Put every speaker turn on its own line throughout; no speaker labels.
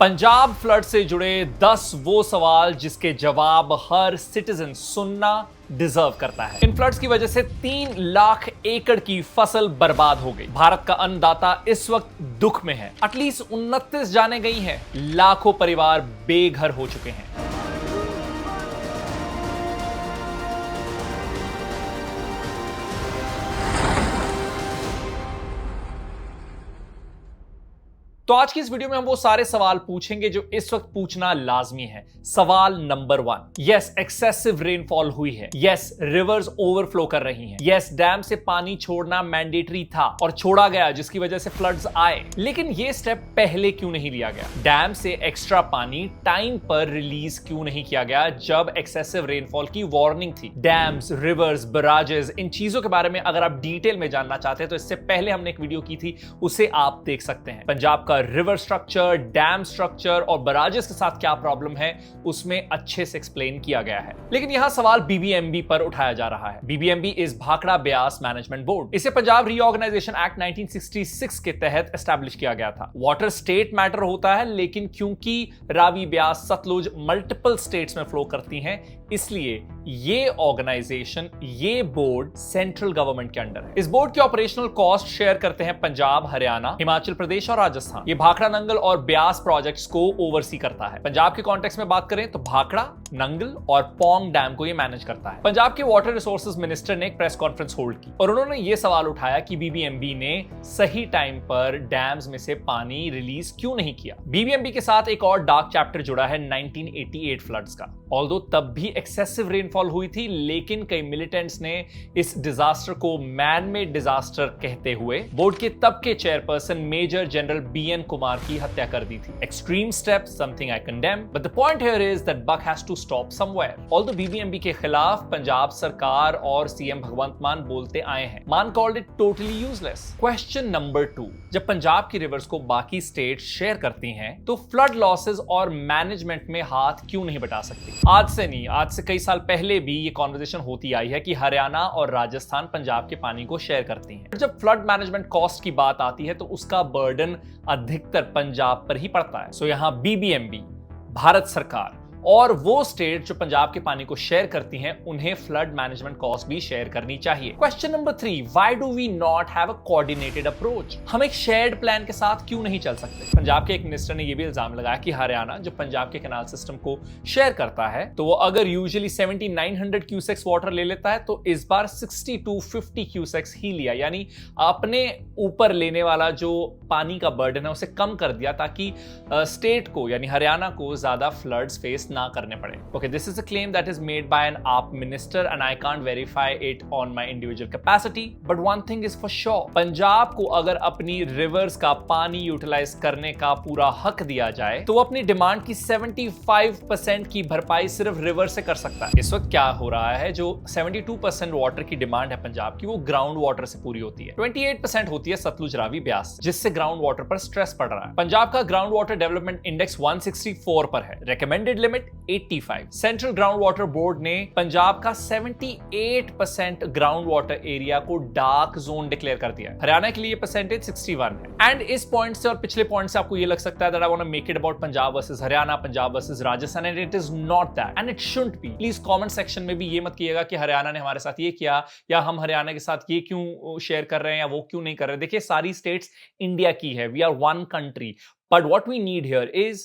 Punjab flood से जुड़े 10 वो सवाल जिसके जवाब हर सिटीजन सुनना डिजर्व करता है। इन फ्लड्स की वजह से 3 लाख एकड़ की फसल बर्बाद हो गई। भारत का अन्नदाता इस वक्त दुख में है। एटलीस्ट 29 जाने गई हैं। लाखों परिवार बेघर हो चुके हैं। तो आज की इस वीडियो में हम वो सारे सवाल पूछेंगे जो इस वक्त पूछना लाजमी है। सवाल नंबर 1, यस एक्सेसिव रेनफॉल हुई है। यस रिवर्स ओवरफ्लो कर रही हैं। यस डैम से पानी छोड़ना मैंडेटरी था और छोड़ा गया जिसकी वजह से फ्लड्स आए। लेकिन ये स्टेप पहले क्यों नहीं लिया गया? डैम से एक्स्ट्रा पानी टाइम पर रिलीज क्यों नहीं किया गया जब एक्सेसिव रेनफॉल की वार्निंग थी? डैम्स, रिवर्स, बराजेस, इन चीजों के बारे में अगर आप डिटेल में जानना चाहते हैं तो इससे पहले हमने एक वीडियो की थी, उसे आप देख सकते हैं। पंजाब का रिवर स्ट्रक्चर, डैम स्ट्रक्चर और बराजेस के साथ क्या प्रॉब्लम है उसमें अच्छे से एक्सप्लेन किया गया है। लेकिन यहां सवाल बीबीएमबी पर उठाया जा रहा है। BBMB is Bhakra Beas management board. इसे पंजाब रीऑर्गेनाइजेशन एक्ट 1966 के तहत एस्टैब्लिश किया गया था। वाटर स्टेट मैटर होता है, लेकिन क्योंकि रावी, ब्यास, सतलुज मल्टीपल स्टेट्स में फ्लो करती हैं, इसलिए ये ऑर्गेनाइजेशन, ये बोर्ड सेंट्रल गवर्नमेंट के अंडर है। इस बोर्ड के ऑपरेशनल कॉस्ट शेयर करते हैं पंजाब, हरियाणा, हिमाचल प्रदेश और राजस्थान। ये भाखड़ा, नंगल और ब्यास प्रोजेक्ट्स को ओवरसी करता है। पंजाब के कॉन्टेक्स्ट में बात करें तो भाखड़ा, नंगल और पौंग डैम को ये मैनेज करता है। पंजाब के वाटर रिसोर्सेज मिनिस्टर ने एक प्रेस कॉन्फ्रेंस होल्ड की और उन्होंने ये सवाल उठाया कि बीबीएमबी ने सही टाइम पर डैम्स में से पानी रिलीज क्यों नहीं किया। बीबीएमबी के साथ एक और डार्क चैप्टर जुड़ा है 1988 फ्लड्स का। ऑल्दो तब भी एक्सेसिव रेनफॉल हुई थी, लेकिन कई मिलिटेंट्स ने इस डिजास्टर को मैन मेड डिजास्टर कहते हुए बोर्ड के तब के chairperson major general BN Kumar की हत्या कर दी थी। Extreme step, something I condemn, but the point here is that buck has to stop somewhere. Although BBMB के खिलाफ पंजाब सरकार और सीएम भगवंत मान बोलते आए हैं। मान called it totally useless. Question number 2, जब पंजाब की रिवर्स को बाकी स्टेट शेयर करती हैं तो फ्लड लॉसेस और मैनेजमेंट में हाथ क्यों नहीं बटा सकती? आज से नहीं, आज से कई साल पहले भी ये कॉन्वर्सेशन होती आई है कि हरियाणा और राजस्थान पंजाब के पानी को शेयर करती हैं। जब फ्लड मैनेजमेंट कॉस्ट की बात आती है तो उसका बर्डन अधिकतर पंजाब पर ही पड़ता है। सो यहां बीबीएमबी, भारत सरकार और वो स्टेट जो पंजाब के पानी को शेयर करती हैं, उन्हें फ्लड मैनेजमेंट कॉस्ट भी शेयर करनी चाहिए। Question number 3, why do we not have a coordinated approach? हम एक शेयर्ड प्लान के साथ क्यों नहीं चल सकते? पंजाब के एक मिनिस्टर ने यह भी इल्जाम लगाया कि हरियाणा जो पंजाब के कैनाल सिस्टम को शेयर करता है, तो वो अगर यूजुअली 7900 क्यूसेक्स वाटर ले लेता है तो इस बार 60 to 50 क्यूसेक्स ही लिया, यानी अपने ऊपर लेने वाला जो पानी का बर्डन है उसे कम कर दिया ताकि स्टेट को यानी हरियाणा को ज्यादा फ्लड्स फेस ना करने पड़े। Okay, this is a claim that is made by an AAP minister and I can't verify it on my individual capacity, but one thing is for sure, Punjab को अगर अपनी रिवर्स का पानी यूटिलाइज करने का पूरा हक दिया जाए तो वो अपनी डिमांड की 75% की भरपाई सिर्फ रिवर से कर सकता है। इस वक्त क्या हो रहा है, जो 72% वाटर की डिमांड है पंजाब की, वो ग्राउंड वाटर से पूरी होती है। 28% होती है सतलुज, रावी, ब्यास, जिससे ग्राउंड वाटर पर स्ट्रेस पड़ रहा है। पंजाब का ग्राउंड वाटर डेवलपमेंट इंडेक्स 164 पर है, recommended limit 85। Central ground water board ने पंजाब का 78% ग्राउंड वाटर एरिया को डार्क जोन डिक्लेयर कर दिया है। हरियाणा के लिए परसेंटेज 61 है। एंड इस पॉइंट से और पिछले पॉइंट से आपको ये लग सकता है that I want to make it about Punjab versus Haryana, Punjab versus Rajasthan, and it is not that and it shouldn't be. Please comment section में भी ये मत कीजिएगा कि हरियाणा ने हमारे साथ ये किया या हम हरियाणा के साथ ये क्यों शेयर कर रहे हैं या वो क्यों नहीं कर रहे। देखिए, सारी स्टेट्स इंडिया की है, we are one country, but what we need here is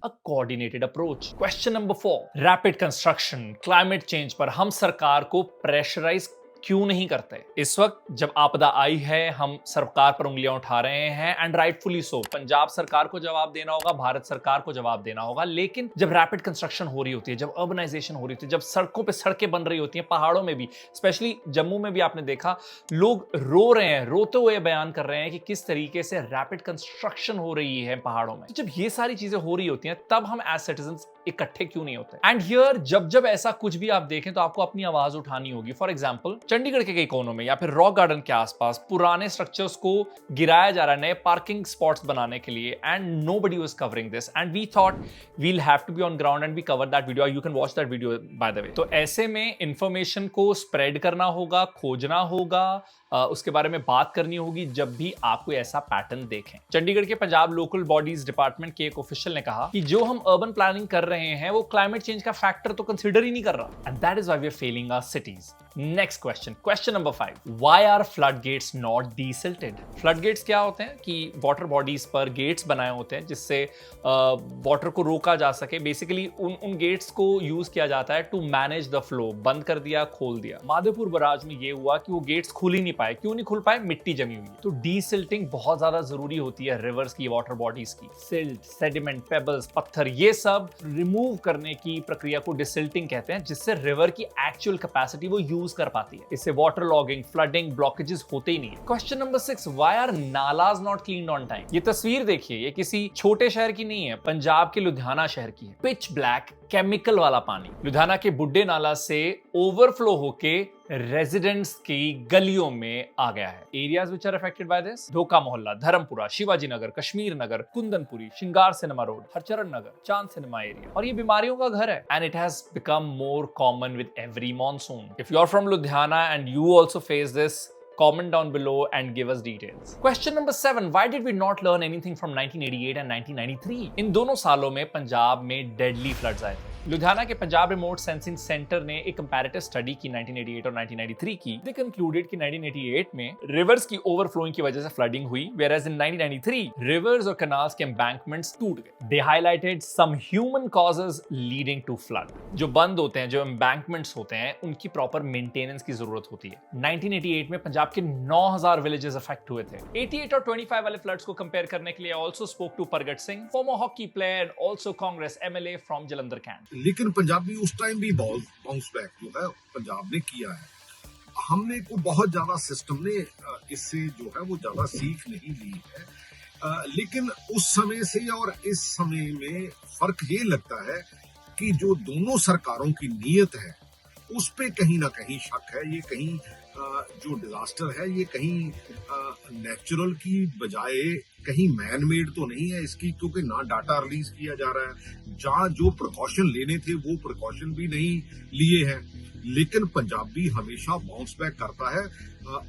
a coordinated approach. Question number 4, rapid construction, climate change पर हम सरकार को प्रेशराइज क्यों नहीं करते? इस वक्त जब आपदा आई है हम सरकार पर उंगलियां उठा रहे हैं एंड राइटफुली सो। पंजाब सरकार को जवाब देना होगा, भारत सरकार को जवाब देना होगा, लेकिन जब रैपिड कंस्ट्रक्शन हो रही होती है, जब अर्बनाइजेशन हो रही होती है, जब सड़कों पे सड़कें बन रही होती हैं, पहाड़ों में भी, स्पेशली जम्मू में भी आपने देखा लोग रो रहे हैं, रोते हुए बयान कर रहे हैं कि किस तरीके से रैपिड कंस्ट्रक्शन हो रही है पहाड़ों में। तो जब ये सारी चीजें हो रही होती हैं तब हम एज सिटीजंस इकट्ठे क्यों नहीं होते? एंड हियर जब ऐसा कुछ भी आप देखें तो आपको अपनी आवाज उठानी होगी। फॉर एग्जांपल, चंडीगढ़ के कई कोनों में या फिर रॉक गार्डन के आसपास पुराने स्ट्रक्चर्स को गिराया जा रहा है नए पार्किंग स्पॉट्स बनाने के लिए, and nobody was covering this and we thought we'll have to be on ground and we cover that video. You can watch that video by the way. तो ऐसे में इंफॉर्मेशन को स्प्रेड करना होगा, खोजना होगा, उसके बारे में बात करनी होगी जब भी आप कोई ऐसा पैटर्न देखें। चंडीगढ़ के पंजाब लोकल बॉडीज डिपार्टमेंट के एक ऑफिशियल ने कहा कि जो हम अर्बन प्लानिंग कर रहे हैं वो क्लाइमेट चेंज का फैक्टर तो कंसीडर ही नहीं कर रहा, and that is why we are failing our cities. Next question number 5, why are flood gates not desilted? Flood gates क्या होते हैं कि वाटर बॉडीज पर गेट्स बनाए होते हैं जिससे वाटर को रोका जा सके। बेसिकली उन गेट्स को यूज किया जाता है टू मैनेज द फ्लो। बंद कर दिया, खोल दिया। माधोपुर बराज में ये हुआ कि वो गेट्स खुल ही नहीं पाए। क्यों नहीं खुल पाए? मिट्टी जमी हुई है। तो डीसिल्टिंग बहुत ज्यादा जरूरी होती है रिवर्स की, वाटर बॉडीज की। सिल्ट, सेडिमेंट, पेबल्स, पत्थर, ये सब रिमूव करने की प्रक्रिया को डिसिल्टिंग कहते हैं, जिससे रिवर की एक्चुअल कैपेसिटी वो यूज कर पाती है। इससे वाटर लॉगिंग, फ्लडिंग, ब्लॉकेजेस होते ही नहीं है। Question number 6, why are nalas not cleaned on time? ये तस्वीर देखिए, ये किसी छोटे शहर की नहीं है, पंजाब के लुधियाना शहर की है। पिच ब्लैक केमिकल वाला पानी लुधियाना के बुड्ढे नाला से ओवरफ्लो होके रेजिडेंट्स की गलियों में आ गया है। Areas which are affected by this: Dhoka Mohalla, Dharampura, Shivaji Nagar, Kashmir नगर, कुंदनपुरी, श्रृंगार सिनेमा रोड, हरचरण नगर, चांद सिनेमा एरिया। और ये बीमारियों का घर है, and it has become more common with every monsoon. If you are from Ludhiana and you also face this, comment down below and give us details. Question number 7, why did we not learn anything from 1988 and 1993? इन दोनों सालों में पंजाब में deadly floods आए थे। लुधियाना के Punjab remote sensing centre ने एक comparative study की 1988 और 1993 की। दे कंक्लूडेड कि 1988 में रिवर्स की ओवरफ्लोइंग की वजह से फ्लडिंग हुई, whereas in 1993 रिवर्स और कैनाल्स के एम्बैंकमेंट्स टूट गए। They highlighted some human causes leading to flood. जो बंद होते हैं, जो एम्बैंकमेंट्स होते हैं, उनकी प्रॉपर मेंटेनेंस की जरूरत होती है। 1988 में पंजाब के 9000 विलेजेस अफेक्ट हुए थे। 88 और 25 वाले फ्लड्स को कंपेयर करने के लिए also spoke to Pargat Singh, former hockey player, also Congress MLA from Jalandhar Cantt.
लेकिन पंजाबी उस टाइम भी बाउंस बैक जो है पंजाब ने किया है। हमने को बहुत ज्यादा सिस्टम ने इससे जो है वो ज्यादा सीख नहीं ली है, लेकिन उस समय से और इस समय में फर्क ये लगता है कि जो दोनों सरकारों की नीयत है उस पे कहीं ना कहीं शक है। ये कहीं जो डिजास्टर है ये कहीं नेचुरल की बजाय कहीं मैन मेड तो नहीं है इसकी, क्योंकि ना डाटा रिलीज किया जा रहा है, जहां जो प्रिकॉशन लेने थे वो प्रिकॉशन भी नहीं लिए हैं। लेकिन पंजाब भी हमेशा बाउंस बैक करता है।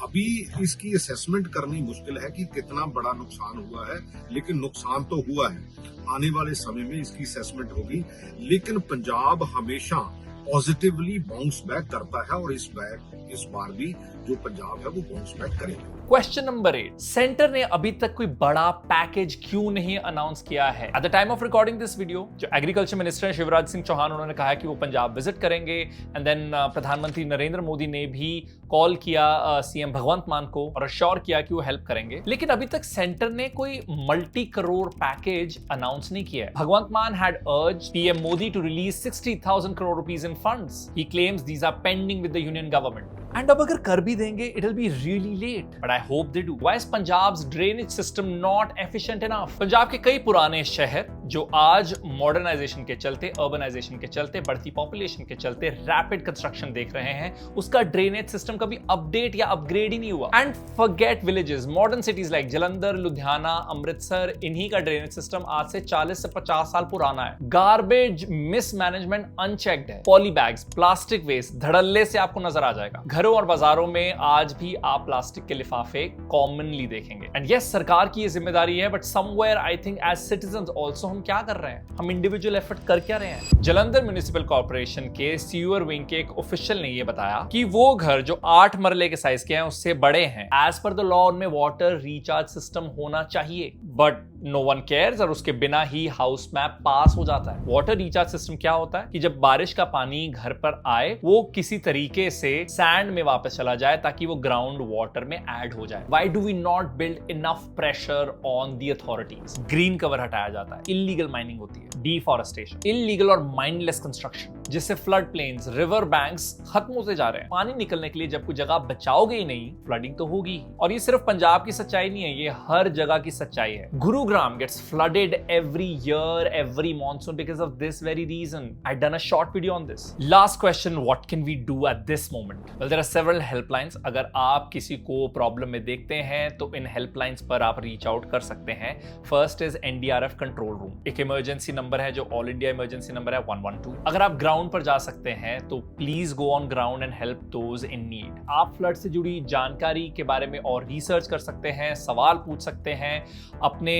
अभी इसकी असेसमेंट करनी मुश्किल है कि कितना बड़ा नुकसान हुआ है, लेकिन नुकसान तो हुआ है। आने वाले समय में इसकी असेसमेंट होगी, लेकिन पंजाब हमेशा पॉजिटिवली बाउंस बैक करता है और इस बार भी जो पंजाब है वो बाउंस बैक करेगा।
क्वेश्चन नंबर 8, सेंटर ने अभी तक कोई बड़ा पैकेज क्यों नहीं अनाउंस किया है? At the time of recording this video जो एग्रीकल्चर मिनिस्टर है शिवराज सिंह चौहान, उन्होंने कहा कि वो पंजाब विजिट करेंगे, एंड देन प्रधानमंत्री नरेंद्र मोदी ने भी कॉल किया सीएम भगवंत मान को और अश्योर किया कि वो हेल्प करेंगे। लेकिन अभी तक सेंटर ने कोई मल्टी करोड़ पैकेज अनाउंस नहीं किया है। Bhagwant Mann had urged PM Modi to release 60,000 crore rupees in funds. He claims these are pending with the union government. And अब अगर कर भी देंगे, it'll be really late. But I hope they do. Why is Punjab's drainage system not efficient enough? Punjab के कई पुराने शहर जो आज मॉडर्नाइजेशन के चलते, अर्बनाइजेशन के चलते, बढ़ती पॉपुलेशन के चलते रैपिड कंस्ट्रक्शन देख रहे हैं, उसका ड्रेनेज सिस्टम कभी अपडेट या अपग्रेड ही नहीं हुआ। And forget villages, modern cities like Jalandhar, Ludhiana, Amritsar, इन्हीं का ड्रेनेज सिस्टम आज से 40 से 50 साल पुराना है। गार्बेज मिसमैनेजमेंट अनचेक्ड है। पॉली बैग्स, प्लास्टिक वेस्ट धड़ल्ले से आपको नजर आ जाएगा। घरों और बाजारों में आज भी आप प्लास्टिक के लिफाफे कॉमनली देखेंगे। एंड यस, सरकार की ये जिम्मेदारी है, but somewhere I think as citizens also हम क्या कर रहे हैं? हम इंडिविजुअल एफर्ट कर क्या रहे हैं? जलंधर म्युनिसिपल कॉर्पोरेशन के सीवर विंग के एक ऑफिशियल ने ये बताया कि वो घर जो 8 मरले के साइज के हैं उससे बड़े हैं। एज पर द लॉ उनमें वाटर रिचार्ज सिस्टम होना चाहिए, बट नो वन केयर्स और उसके बिना ही हाउस मैप पास हो जाता है। वाटर रिचार्ज सिस्टम क्या होता है कि जब बारिश का पानी घर पर आए वो किसी तरीके से सैंड में वापस चला जाए ताकि वो ग्राउंड वाटर में ऐड हो जाए। Why do we not build enough pressure on the authorities? Green cover हटाया जाता है, इलीगल माइनिंग होती है, डिफॉरेस्टेशन, इलीगल और माइंडलेस कंस्ट्रक्शन, जिससे फ्लड प्लेन्स, रिवर बैंक्स खत्म होते जा रहे हैं। पानी निकलने के लिए जब कोई जगह बचाओगे ही नहीं, फ्लडिंग तो होगी ही। और ये सिर्फ पंजाब की सच्चाई नहीं है, ये हर जगह की सच्चाई है। Gurugram gets flooded every year, every monsoon because of this very reason. I've done a short video on this. Last question, what can we do at this moment? Well, there are several helplines. अगर आप किसी को problem में देखते हैं तो इन helplines पर आप रीच आउट कर सकते हैं। First is NDRF control room, एक इमरजेंसी नंबर है जो ऑल इंडिया इमरजेंसी नंबर है 112। अगर आप ग्राउंड ग्राउंड पर जा सकते हैं तो please go on ground and help those in need. आप फ्लड से जुड़ी जानकारी के बारे में और रिसर्च कर सकते हैं, सवाल पूछ सकते हैं, अपने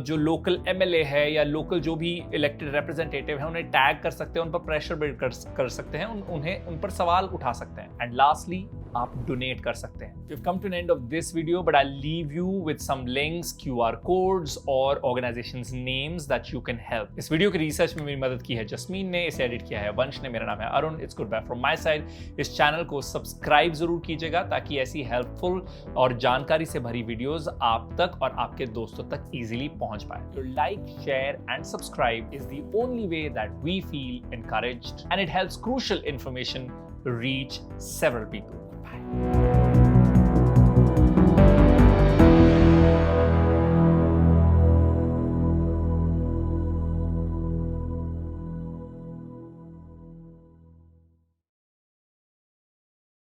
जो लोकल एमएलए है या लोकल जो भी इलेक्टेड रिप्रेजेंटेटिव है उन्हें टैग कर सकते हैं, उन पर प्रेशर बिल्ड कर सकते हैं, उन पर सवाल उठा सकते हैं। एंड लास्टली आप डोनेट कर सकते हैं। We've come to an end of this video, but I'll leave you with some links, QR codes और organizations names that you can help. इस वीडियो की रिसर्च में मेरी मदद की है जस्मीन ने, इसे एडिट किया है वंश ने, मेरा नाम है Arun. It's good bye from my side. इस चैनल को सब्सक्राइब जरूर कीजिएगा ताकि ऐसी हेल्पफुल और जानकारी से भरी वीडियोस आप तक और आपके दोस्तों तक इजीली पहुंच पाए। Your like, share and subscribe is the only way that we feel encouraged and it helps crucial information reach several people.